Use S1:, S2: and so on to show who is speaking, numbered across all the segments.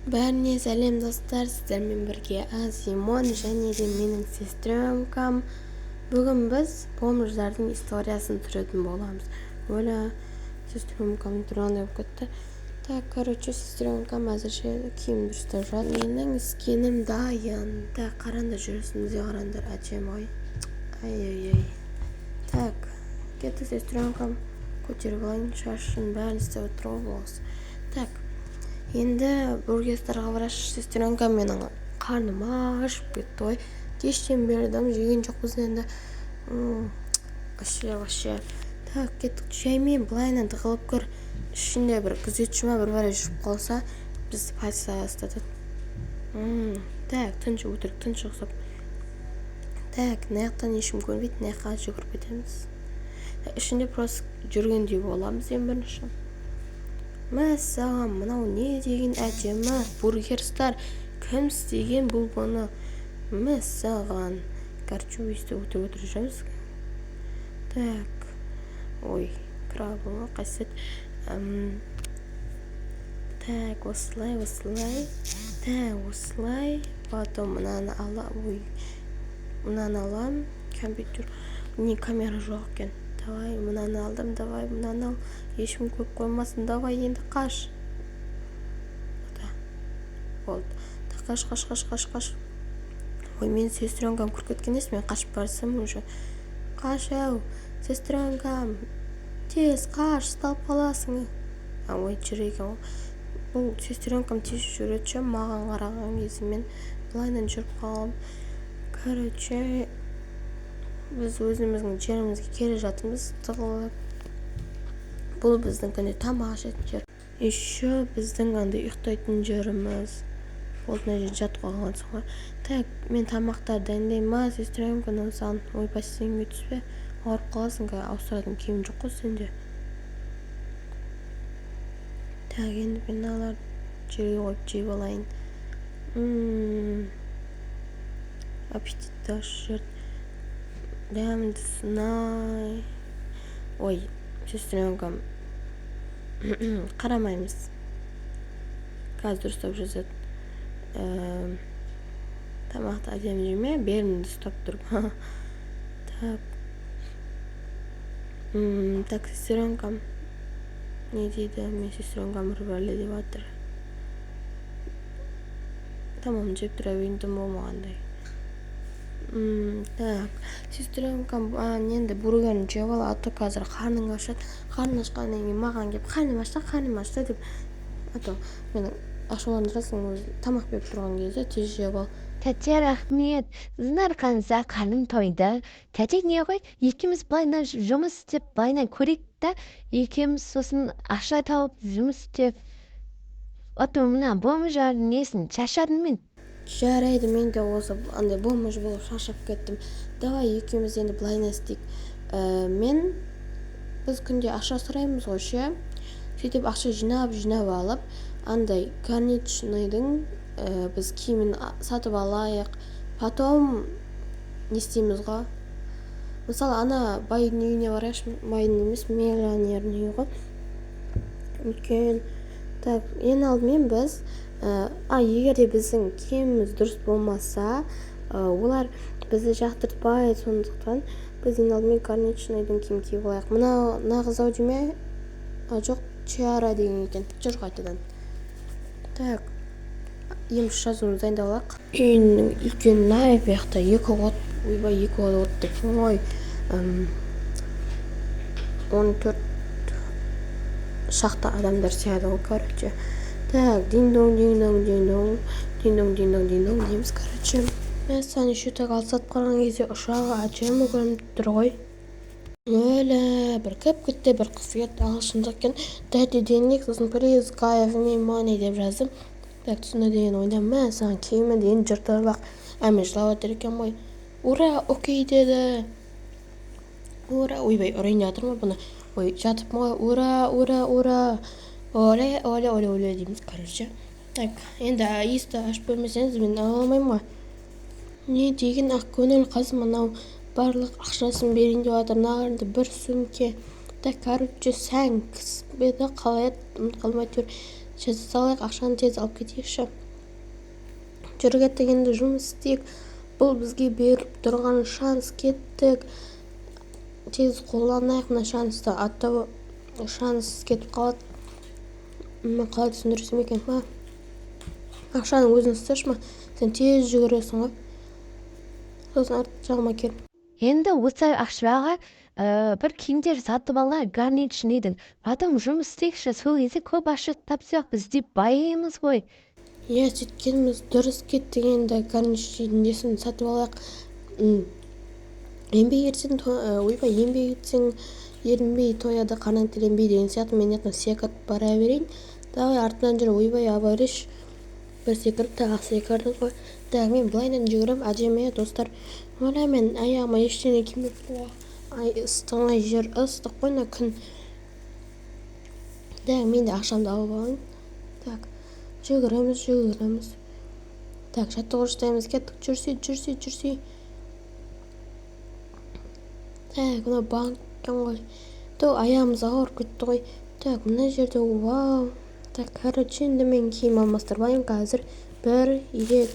S1: Бәріне сәлем достар, сіздермен бірге Азимон және де менің сестренкам. Бүгін біз бомждардың историясын түсіретін боламыз. Оля, сестренкам тұрғандай болып кетті. Так, сестренкам әзірше киім дұрыстап жатыр. Менің іскенім дайын. Так, қараңдар, жүрісімізге қараңдар, әжем ой. Ай. Так, кетті сестренкам. Көтеріп алайын, шашын бәрін істеп отырып болғыз. Так, енді бургерстарға бараш, сестренкам менің қарным ашып кетті ғой. Кештен бері дым жеген жоқпыз енді. Вообще. Так, кеттік, жаймен былайынан тығылып көр. Ішінде бір күзетші ма бір бара жүріп қалса, бізді полицияға ұстатады. Так, тыншы өтірік, тыншы ұқсап. Так, наяқтан ешкім көрмейді, наяққа жүгіріп кетеміз. Ішінде просто жүргендей боламыз ең бірінші. Мәссаған, мынау не деген әдемі бургерстар, кім істеген бұл бұны? Мәссаған, короче, өйсті өтіп жүрміз. Так, ой, крабыма қасет. Так, осылай. Так, осылай. Потом мынаны алам, компьютер. Не, камера жоқ екен. Давай, мынаны алдым, давай, мынаны ал. Ешкім көп қоймасын, давай, енді қаш. Болды. Қаш. Ой, мен сестренкам кіріп кеткен емес, мен қашып барсам уже. Қаш әу, сестренкам. Тез қаш, ұсталып қаласың. Ой, жүр екен. Бұл сестренкам тез жүреді, маған қараған кезде мен былайынан жүріп қалам. Короче, біз өзіміздің жерімізге келе жатырмыз, тығылып. Бұл біздің қандай тамақ жейтін жер. Еще біздің қандай ұйықтайтын жеріміз. Болды, мына жерде жатып қалғансың ғой. Так, мен тамақтар дайындаймын, сестренкам, саған ой бассейнге түспе. Ауырып қаласың, ауыстыратын киім жоқ қой сенде. Так, енді мен алар жерге қойып жеп алайын. Аппетитті ашыр. Дәмді сынай. Ой, сестренкам. Қарамаймыз. Қазір дұрыстап жазады. Тамақты әдемі жеме, берімді ұстап тұрып. Так, сестренкам. Не дейді, мен сестренкам ұрбәрлі деп атыр. Тамам, жеп тұра бейіндім болмағандай. Так, сестренкам енді бургерін жеп ал, аты қазір қарның ашады. Қарның ашқаннан кейін маған кеп, қарным ашты деп. Ато менің ашуландырасың өзі, тамақ беріп тұрған кезде тез жеп ал.
S2: Тәте, рахмет. Знарқанса қарным тойды. Тәте, не ғой? Екеміз былайынан жұмыс істеп, былайынан көрейік та, екеміз сосын ақша тауып жұмыс істеп. Ото мына бомжар несін шашадым мен.
S1: Жарайды, мен де осы андай бомж болып шашып кеттім. Давай екеуміз енді былайынан істейік. Біз күнде ақша сұраймыз ғой, ше. Сөйтіп ақша жинап алып, андай горничныйдың біз киімін сатып алайық. Потом не істейміз ғой? Мысалы, ана байдың үйіне барайықшы, байдың емес, миллионердің үйі ғой. Үлкен. Так, ең алдымен біз, егер де біздің киіміміз дұрыс болмаса, олар бізді жақтыртпайды, сондықтан біз ең алдымен горничныйдың киім киіп алайық. Мына нағыз ау деме? Жоқ, Чиара деген екен. Жүр қайтадан. Так, емші жазуымыз дайындалақ. Үйінің үлкен найп яқта екі от деп. Ой, 14 шақты адамдар сияды ғой, короче. Так, дин-дон дейміз, короче. Мәссаған еще так алсатып қарған кезде ұшағы әдемі көрініп тұр ғой. Өлі, бір кіп кетті, бір қыз кетті, ағылшындық екен. Дәді денек, сосын please give me money деп жаздым. Так, түсіне деген ойдам, мәссаған киімі деген жыртырлақ. Әме жылап отыр екен ғой. Ура, окей деді. Ура, ойбай, ұрайын жатыр ма бұны? Ой, жатып ма? Ура. Оле дейміз, короче. Так, енді есті ашып бермесеңіз мен ала алмаймын ғой. Не деген ақ көңіл қыз мынау барлық ақшасын берейін деп жатыр, нағырында бір сөмке. Так, короче, сәңкіс беді қалай ұмыт қалмай тұр. жете салайық, ақшаны тез алып кетейікші. Жүр кеттік, енді жұмыс істейік. Бұл бізге беріп тұрған шанс, кеттік. Тез қолданайық мына шансты, ата шанс кетіп қалады. Қалай түсіндірсем екен, ақшаның өзін ұсташы ма, сен тез жүгіресің ғой, сосын арт жағыма кел.
S2: Енді осы ақшаға бір киімдер сатып алайық, горничныйдың. Потом жұмыс істейікші, сол кезде көп ақша тапсақ, біз де байымыз ғой.
S1: Иә, сөйткеніміз дұрыс кеттік. Енді горничныйдың несін сатып алайық. Еңбек етсең, еңбек етсең ерінбей тояды, қанат тіленбей деген сияқты. Мен ертең секіріп бара берейін. Давай артынан жүр, ойбай абариш. Бір секіріп тағы секірдік қой. Мен былайынан жүгіріп, әдемі достар. Мен аяғыма ештеңе кимеппін. Ай, ыстыңай жер, ыстық қой мына күн. Мен де ақшамды алып алайын. Жүгіреміз. Жаттығуыштаймыз, кеттік, жүрсей. Мына банк екен ғой. Аяғымыз ауырып кетті ғой. Мына жерде, вау. Короче, енді мен киім алмастырмайым қазір. 1, 2,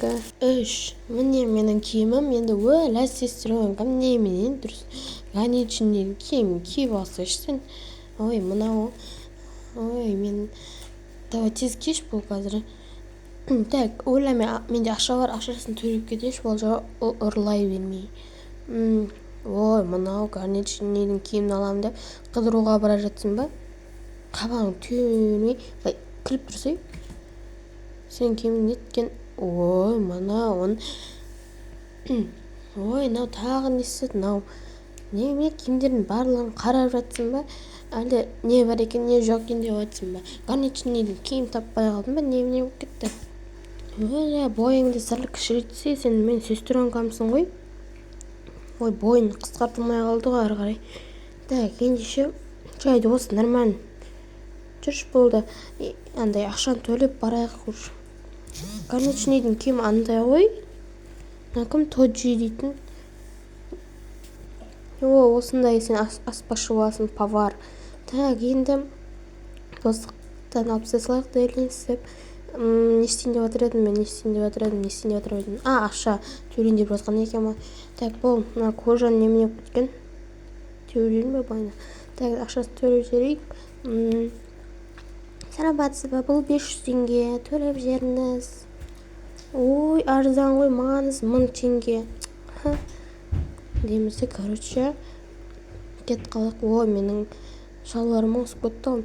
S1: 3. Міне менің киімім. Енді өлә сестренка, міне менен дұрыс. Горничныйдың киімін киіп алсайшы. Ой, мынау. Ой, мен давай тез кеш бұл қазір. Ойлама, менде ақша бар, ақшасын төлеп кетейінші, ол жағы ұрлай бермей. Ой, мынау горничныйдың киімін алам деп қыдыруға бара жатсың ба? Қабағың түймей, күліп тұрсай. Сен киімің неткен? Ой, мынау. Ой, мынау тағы несі? Мынау неме киімдердің барлығын қарап жатсың ба? Әлде не бар екен, не жоқ екен деп жатсың ба? Горничныйдың киім таппай қалдың ба? Не болып кетті? Ой, бойыңды сәл кішірейтсе, сен мен сестренкамсың ғой. Ой, бойын қысқартылмай қалды ғой ары қарай. Ендеше жайды осы нормально. Жүрш болды. Андай ақшаны төлеп барайық көрші. Горничныйдың киімі андай ғой. Кім Тоджи дейтін. Осындай сен аспашы боласың, повар. Енді достықтан алып салайық дәлінсіп. Не істейін деп жатыр едім. Ақша төлейін деп жатқан екен ма. Бұл мына кожаны немене кеткен. Төлейін бе байына. Ақшасын төлеп жіберейік. Сарабатсыз ба, бұл 500 теңге төлеп жеріңіз. Ой, арзан ғой, маңыз 1000 теңге. Демізді, короче, кет қалақ. Ой, менің шалбарым ауысып кетті ғой.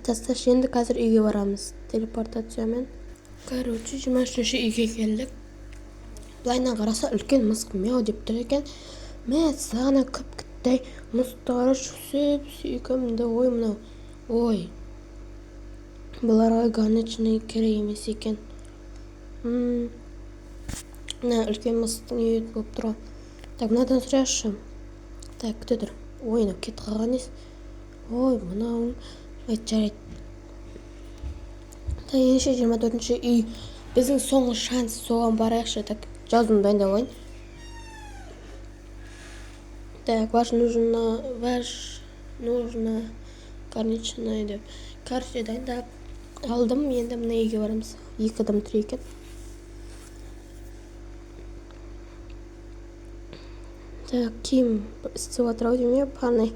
S1: Тасташ, енді қазір үйге барамыз телепортациямен. Короче, 23-ші үйге келдік. Былайынан қараса үлкен мысық мяу деп тұр екен. Сағана күпкіттай мұстары жүсіп сүйкімді. Ой, мынау. Ой, бұларға горничный керек емес екен. Үлкен мысықтың үйі болып тұр. Мынадан сұрайықшы. Күте тұр. Ой, мынау кет қалған ес. Ой, мынау. Жарайды. Ендеше 24-ші үй. Біздің соңғы шанс, соған барайықшы. Жазуын дайындап алайын. Ваш нужно горничная деп. Короче, дайындап алдым. Енді мына үйге барамыз. 2 адам тұр екен. Киім істеп атырау деме, парный.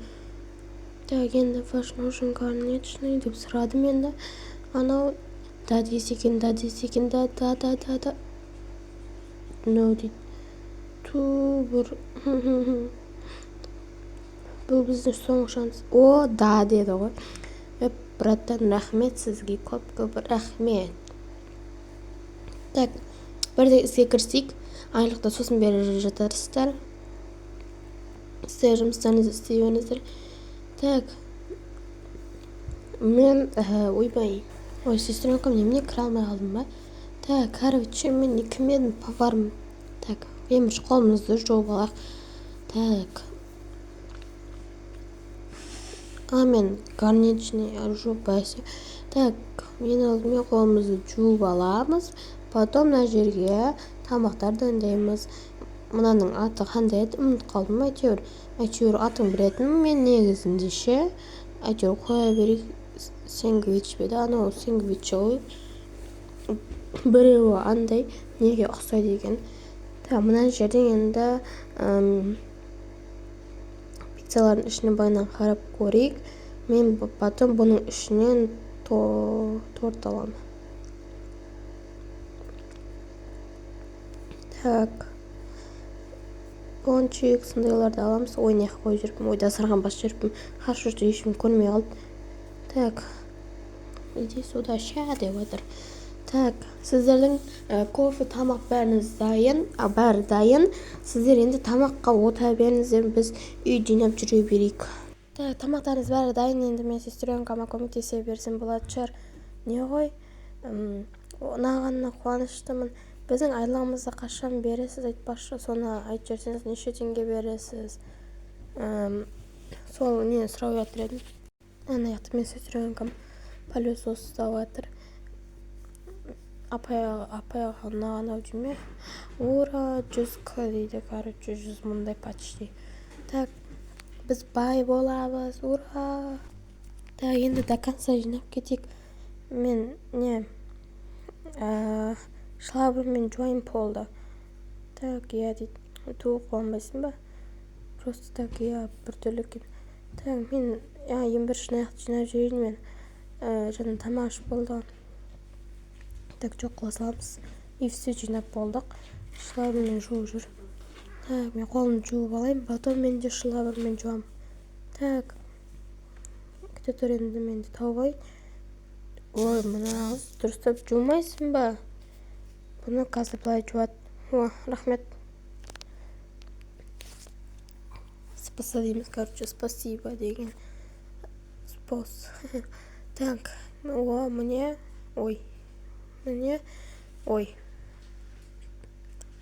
S1: Енді ваш нужен горничный деп сұрадым енді. Анау да десе екен, да. No дейді. Бір. Бұл біздің соңғы шанс. Да деді ғой. Браттан, рахмет сізге, көп рахмет. Бірде іске кірсейік, айлықта сосын бері жатарсыздар. Сіздер жұмыстарыңызды істей беріңіздер. Мен, ойбай. Ой, сестренкам, немене кіре алмай қалдым ба? Короче, мен не кім едім, повармын. Емірші қолымызды жауып алайық. Мен горничный жуып бәсе. Мен алдымен қолымызды жуып аламыз. Потом мына жерге тамақтар дайындаймыз. Мынаның аты қандай еді? Ұмытып қалдым. Әйтеуір атын білетінмін мен негізінде ше. Әйтеуір қоя берейік. сэндвич беді, анау сэндвичі ғой. Біреуі андай неге ұқсайды екен. Мына жерден енді пиццалардың ішіне байынан қарап көрейік. Мен потом бұның ішінен торт аламын. Так, пончик сондайларды аламыз. Ой, не қойып жүріппін, ойда сырған бас жүріппін. Қарсы жүрді, ешкім көрмей қалды. Так, иди сюда, ща деп отыр. Так, сіздердің кофе, тамақ бәріңіз дайын, бәрі дайын. Сіздер енді тамаққа отыра беріңіздер, біз үй жинап жүре берейік. Так, тамақтарыңыз бәрі дайын, енді мен сестренкама көмектесе берсем болады шығар. Не ғой? Нағанына қуаныштымын. Біздің айлығымызды қашан бересіз, айтпақшы, соны айтып жіберсеңіз, неше теңге бересіз? Сол нені сұрап жатыр едім. Ана жақта мен сестренкам пылесос ұстап жатыр. Апайға наған жүме. Ура, 100к дейді, короче, 100 мұндай почти. Так, біз бай боламыз, ура. Так, енді до конца жинап кетейік. Мен шлабырмен жуайын полды. Так, я дейді, туы қуанбайсың ба? Просто так, я біртүрлі екен. Так, мен ең бірінші аяқты жинап жүрейін мен. Жаңа тамақ ішіп болды. Так, жоқ қыла саламыз. И все жинап болдық. Шлабырмен жуып жүр. Так, мен қолымды жуып алайын, потом мен де шлабырмен жуам. Так, күте тұр, енді мен де тауып алайын. Ой, мына дұрыстап жумайсың ба? Бұны қазір былай жуады. О, рахмет. Спаса дейміз, короче, спасибо деген. Спос. Так, о, мне, ой. Міне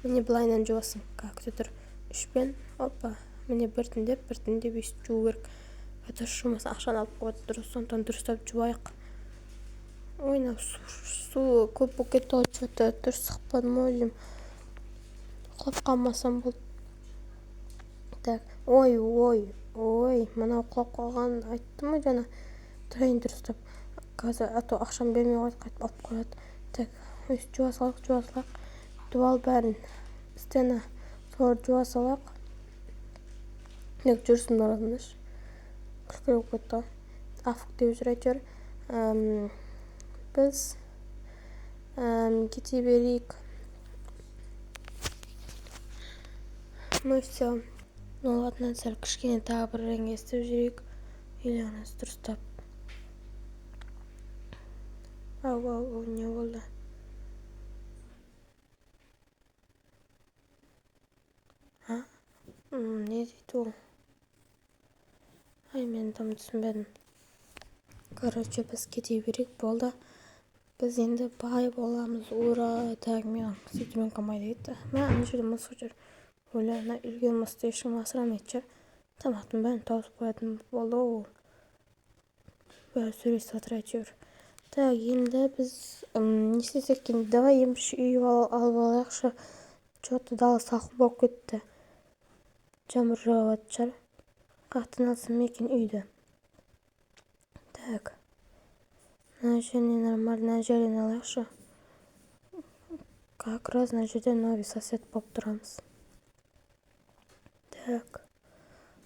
S1: былайынан жуасың. Күте тұр. Үшпен, опа. Міне біртіндеп өйстіп жуу керек. Дұрыс жумаса ақшаны алып қойды, дұрыс, сондықтан дұрыстап жуайық. Ой, су көп болып кетті ғой, что-то дұрыс сықпадым ау деймін. Құлап қалмасам болды. Так, ой, мынау құлап қалған айттым ғой жаңа. Тұрайын дұрыстап. Қазір ато ақшам бермей қойды, қайтып алып қояды. Так, жуа салақ. Дуал бәрін. Стена солар жуа салақ. Жүрсім оразындаш. Күлкілі болып кетті. Афық деп жүр әйтеуір. Біз кете берейік. Мы все. Ладно, сәл кішкене тағы бір рәң естіп жүрейік. Или анасы дұрыстап. Ау, не болды? Не дейді ол? Ай, мен там түсінбедім. Короче, біз кете берейік, болды. Біз енді бай боламыз, ура. Так, мен сестренкам айда кетті. Ана жерде мысық жүр. Ойла, ана үлген мысты ешкім асырамайды жүр. Тамақтың бәрін тауысып қоятын болды ол. Бәрі сөйлесіп жатыр әйтеуір. Так, енді біз не істесек екен? Давай емші үй алып алайықшы. Что-то дала салқын болып кетті. Жаңбыр жауып жатыр. Қақтан алсам екен үйді. Так. Мына жеріне нормально, мына жерден алайықшы. Как раз мына жерде новый сосед болып тұрамыз. Так.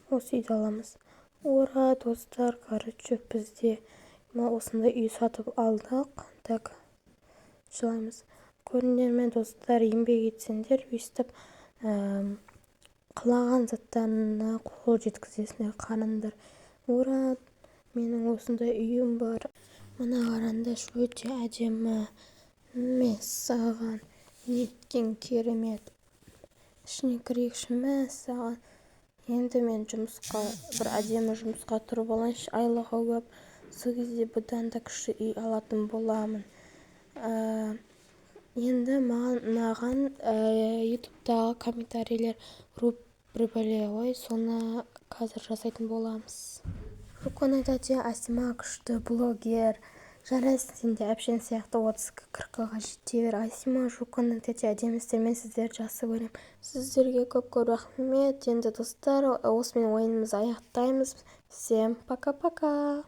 S1: Осы үйді аламыз. Ура, достар, короче, бізде осындай үй сатып алдық. Так. Жылаймыз. Көріңдер ме, достар, еңбек етсеңдер, өйстіп қалаған заттарына қол жеткізесіңдер, қараңдар. Ура, менің осындай үйім бар. Мына қараңдар, өте әдемі. Мәссаған, неткен керемет. Ішіне кірейікші, мәссаған. Енді мен бір әдемі жұмысқа тұрып алайыншы, айлығы көп. Сол кезде бұдан да кіші үй алатын боламын. Енді маған ютубтағы комментарийлер рубрикалар ғой, соны қазір жасайтын боламыз. Рукона тәте Асима күшті блогер. Жарайсың, сен де әпшен сияқты 30-40-ға жете бер. Асима, Рукона тәте әдемістер, мен сіздерді жақсы көрем. Сіздерге көп рахмет. Енді достар, осымен ойынымызды аяқтаймыз. Всем пока-пока.